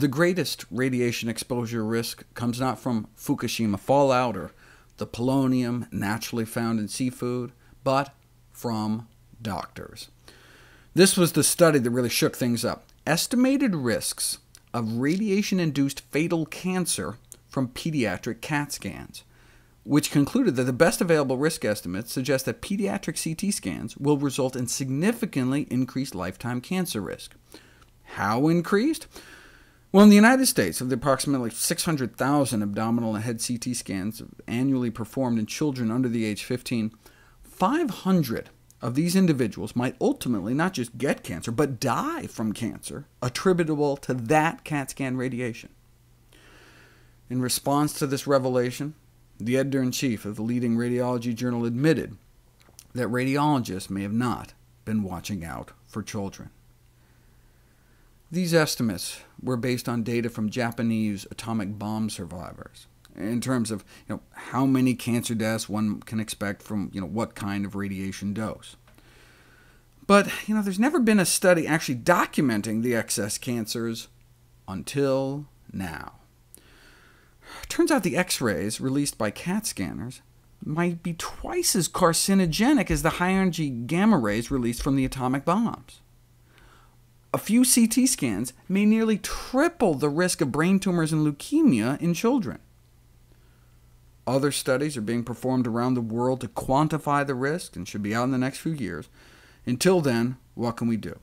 The greatest radiation exposure risk comes not from Fukushima fallout or the polonium naturally found in seafood, but from doctors. This was the study that really shook things up. Estimated risks of radiation-induced fatal cancer from pediatric CAT scans, which concluded that the best available risk estimates suggest that pediatric CT scans will result in significantly increased lifetime cancer risk. How increased? Well, in the United States, of the approximately 600,000 abdominal and head CT scans annually performed in children under the age 15, 500 of these individuals might ultimately not just get cancer, but die from cancer attributable to that CAT scan radiation. In response to this revelation, the editor-in-chief of the leading radiology journal admitted that radiologists may have not been watching out for children. These estimates were based on data from Japanese atomic bomb survivors, in terms of how many cancer deaths one can expect from what kind of radiation dose. But there's never been a study actually documenting the excess cancers until now. Turns out the X-rays released by CAT scanners might be twice as carcinogenic as the high-energy gamma rays released from the atomic bombs. A few CT scans may nearly triple the risk of brain tumors and leukemia in children. Other studies are being performed around the world to quantify the risk, and should be out in the next few years. Until then, what can we do?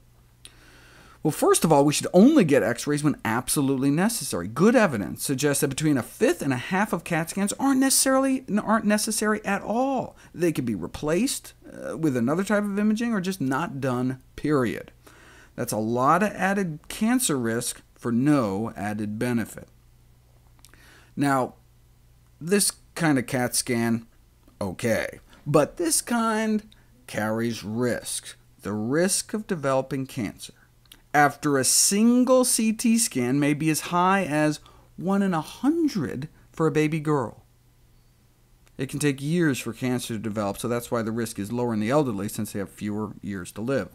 Well, first of all, we should only get X-rays when absolutely necessary. Good evidence suggests that between a fifth and a half of CAT scans aren't necessary at all. They could be replaced with another type of imaging, or just not done, period. That's a lot of added cancer risk for no added benefit. Now, this kind of CAT scan, okay, but this kind carries risk, the risk of developing cancer. After a single CT scan may be as high as 1 in 100 for a baby girl. It can take years for cancer to develop, so that's why the risk is lower in the elderly, since they have fewer years to live.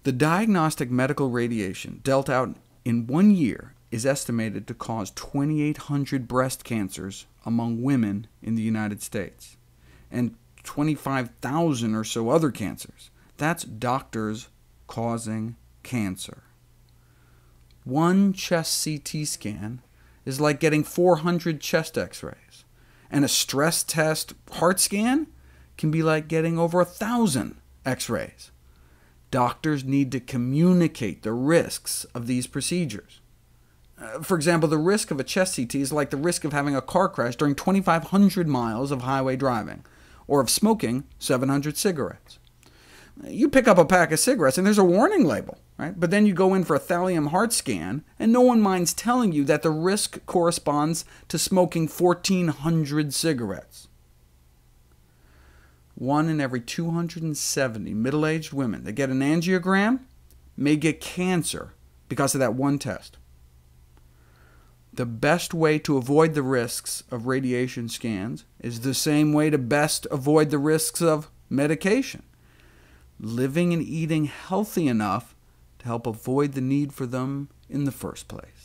The diagnostic medical radiation dealt out in 1 year is estimated to cause 2,800 breast cancers among women in the United States, and 25,000 or so other cancers. That's doctors causing cancer. One chest CT scan is like getting 400 chest X-rays, and a stress test heart scan can be like getting over 1,000 X-rays. Doctors need to communicate the risks of these procedures. For example, the risk of a chest CT is like the risk of having a car crash during 2,500 miles of highway driving, or of smoking 700 cigarettes. You pick up a pack of cigarettes and there's a warning label, right? But then you go in for a thallium heart scan, and no one minds telling you that the risk corresponds to smoking 1,400 cigarettes. 1 in every 270 middle-aged women that get an angiogram may get cancer because of that one test. The best way to avoid the risks of radiation scans is the same way to best avoid the risks of medication: living and eating healthy enough to help avoid the need for them in the first place.